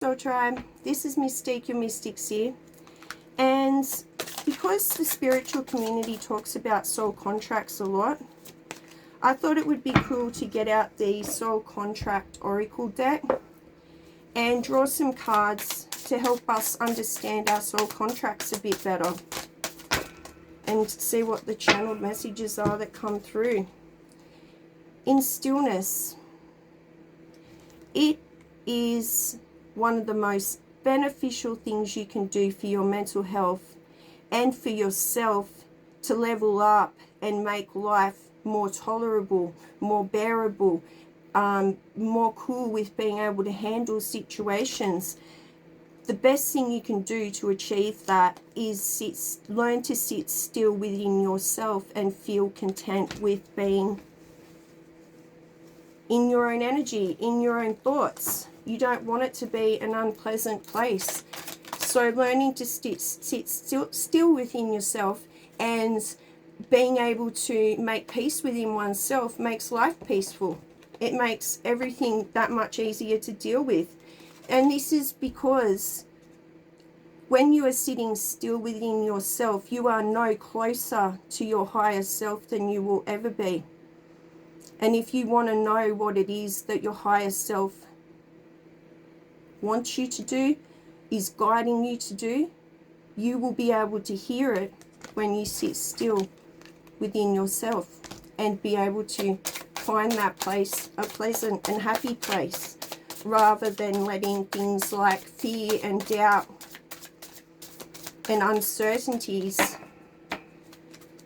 Soul Tribe, this is Mystique, your Mystics here. And because the spiritual community talks about soul contracts a lot, I thought it would be cool to get out the Soul Contract Oracle deck and draw some cards to help us understand our soul contracts a bit better and see what the channeled messages are that come through. In stillness, it is one of the most beneficial things you can do for your mental health and for yourself to level up and make life more tolerable, more bearable, more cool with being able to handle situations. The best thing you can do to achieve that is learn to sit still within yourself and feel content with being in your own energy, in your own thoughts. You don't want it to be an unpleasant place. So learning to sit still within yourself and being able to make peace within oneself makes life peaceful. It makes everything that much easier to deal with. And this is because when you are sitting still within yourself, you are no closer to your higher self than you will ever be. And if you want to know what it is that your higher self wants you to do, is guiding you to do, you will be able to hear it when you sit still within yourself and be able to find that place a pleasant and happy place, rather than letting things like fear and doubt and uncertainties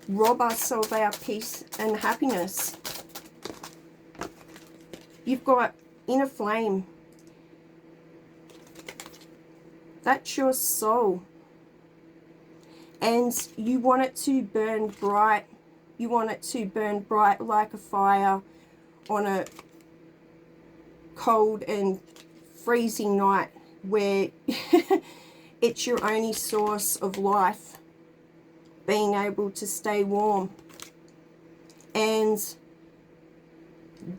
rob us of our peace and happiness. You've got inner flame. That's your soul. And you want it to burn bright. You want it to burn bright like a fire on a cold and freezing night where it's your only source of life, being able to stay warm. And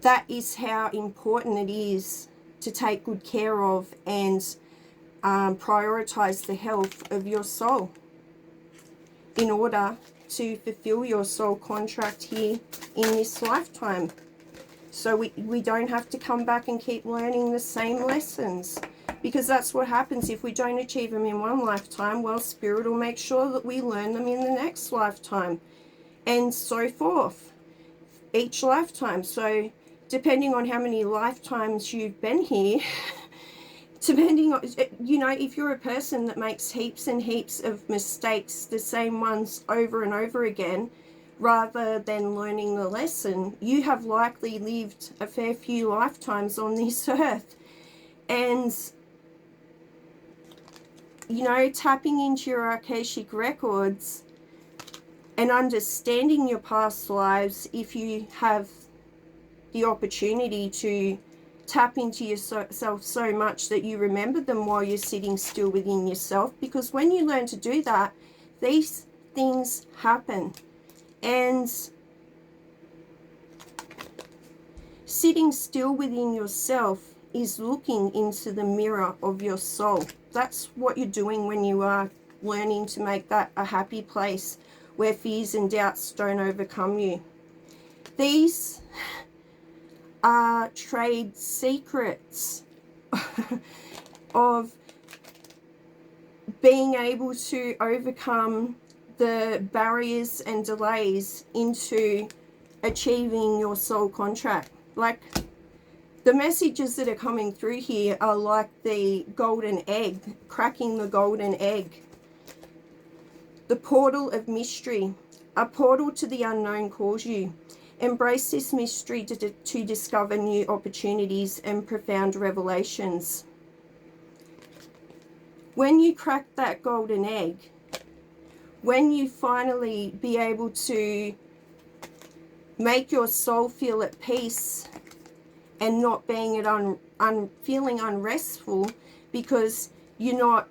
that is how important it is to take good care of and prioritize the health of your soul in order to fulfill your soul contract here in this lifetime. So we don't have to come back and keep learning the same lessons, because that's what happens if we don't achieve them in one lifetime. Well, Spirit will make sure that we learn them in the next lifetime, and so forth, each lifetime. So depending on how many lifetimes you've been here, depending on, you know, if you're a person that makes heaps and heaps of mistakes, the same ones over and over again, rather than learning the lesson, you have likely lived a fair few lifetimes on this earth. And, you know, tapping into your Akashic records and understanding your past lives, if you have the opportunity to tap into yourself so much that you remember them while you're sitting still within yourself, because when you learn to do that, these things happen. And sitting still within yourself is looking into the mirror of your soul. That's what you're doing when you are learning to make that a happy place where fears and doubts don't overcome you. These are trade secrets of being able to overcome the barriers and delays into achieving your soul contract. Like, the messages that are coming through here are like the golden egg, cracking the golden egg. The portal of mystery. A portal to the unknown calls you. Embrace this mystery to discover new opportunities and profound revelations. When you crack that golden egg, when you finally be able to make your soul feel at peace and not being feeling unrestful because you're not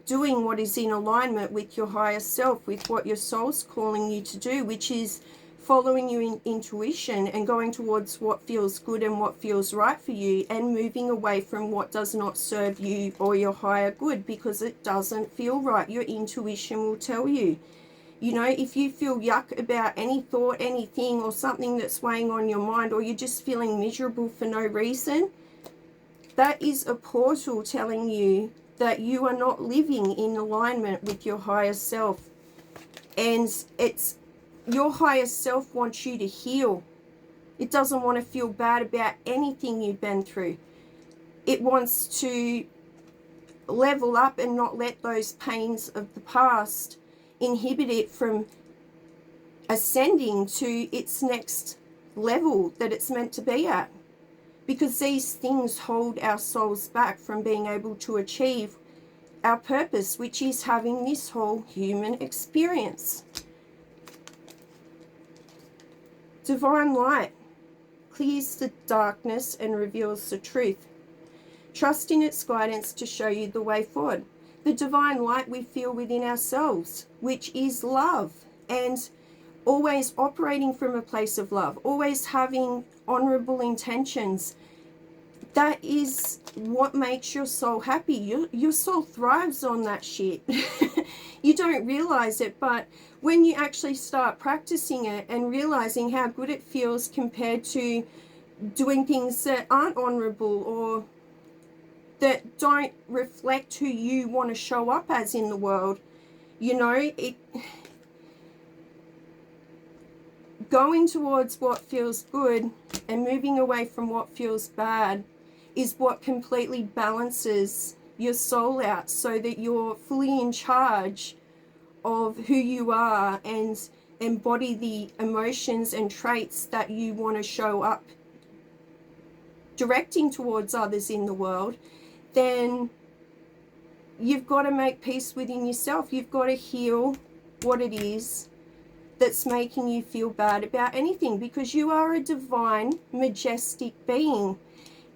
doing what is in alignment with your higher self, with what your soul's calling you to do, which is following your intuition and going towards what feels good and what feels right for you, and moving away from what does not serve you or your higher good, because it doesn't feel right. Your intuition will tell you. You know, if you feel yuck about any thought, anything, or something that's weighing on your mind, or you're just feeling miserable for no reason, that is a portal telling you that you are not living in alignment with your higher self. And it's your higher self wants you to heal. It doesn't want to feel bad about anything you've been through. It wants to level up and not let those pains of the past inhibit it from ascending to its next level that it's meant to be at. Because these things hold our souls back from being able to achieve our purpose, which is having this whole human experience. Divine light clears the darkness and reveals the truth. Trust in its guidance to show you the way forward. The divine light we feel within ourselves, which is love, and always operating from a place of love, always having honorable intentions. That is what makes your soul happy. Your soul thrives on that shit. You don't realize it, but when you actually start practicing it and realizing how good it feels compared to doing things that aren't honorable or that don't reflect who you want to show up as in the world, you know, going towards what feels good and moving away from what feels bad is what completely balances your soul out, so that you're fully in charge of who you are and embody the emotions and traits that you want to show up directing towards others in the world. Then you've got to make peace within yourself. You've got to heal what it is that's making you feel bad about anything, because you are a divine, majestic being.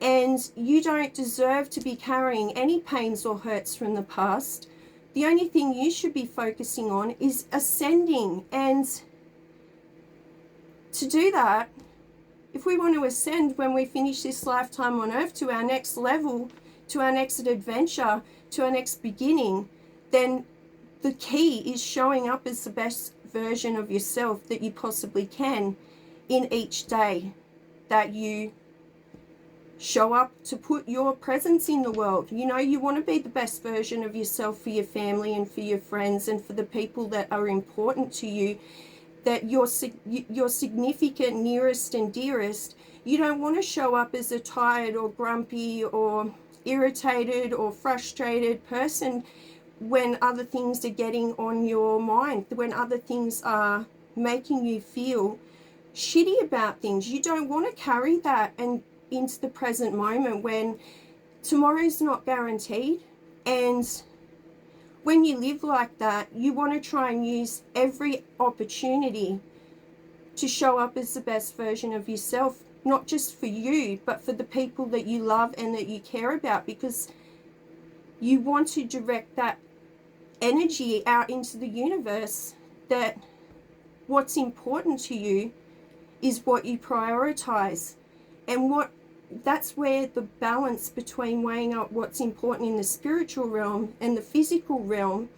And you don't deserve to be carrying any pains or hurts from the past. The only thing you should be focusing on is ascending. And to do that, if we want to ascend when we finish this lifetime on earth to our next level, to our next adventure, to our next beginning, then the key is showing up as the best version of yourself that you possibly can in each day that you show up to put your presence in the world. You know, you want to be the best version of yourself for your family and for your friends and for the people that are important to you, that your significant nearest and dearest. You don't want to show up as a tired or grumpy or irritated or frustrated person when other things are getting on your mind, when other things are making you feel shitty about things. You don't want to carry that and into the present moment when tomorrow's not guaranteed. And when you live like that, you want to try and use every opportunity to show up as the best version of yourself, not just for you, but for the people that you love and that you care about, because you want to direct that energy out into the universe, that what's important to you is what you prioritize. And that's where the balance between weighing up what's important in the spiritual realm and the physical realm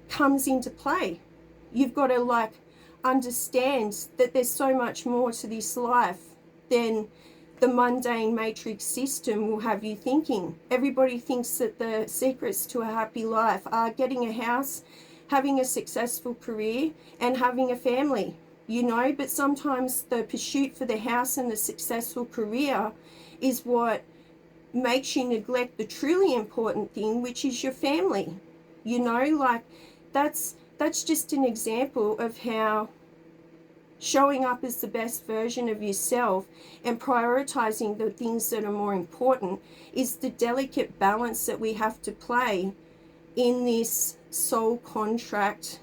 comes into play. You've got to understand that there's so much more to this life than the mundane matrix system will have you thinking. Everybody thinks that the secrets to a happy life are getting a house, having a successful career, and having a family. You know, but sometimes the pursuit for the house and the successful career is what makes you neglect the truly important thing, which is your family. You know, that's just an example of how showing up as the best version of yourself and prioritizing the things that are more important is the delicate balance that we have to play in this soul contracted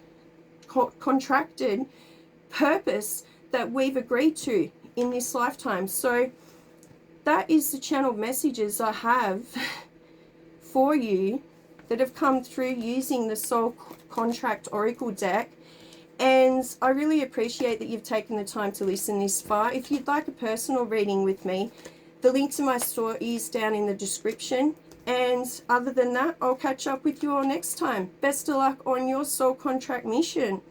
purpose that we've agreed to in this lifetime. So that is the channeled messages I have for you that have come through using the Soul Contract Oracle deck. And I really appreciate that you've taken the time to listen this far. If you'd like a personal reading with me, the link to my store is down in the description. And other than that, I'll catch up with you all next time. Best of luck on your soul contract mission.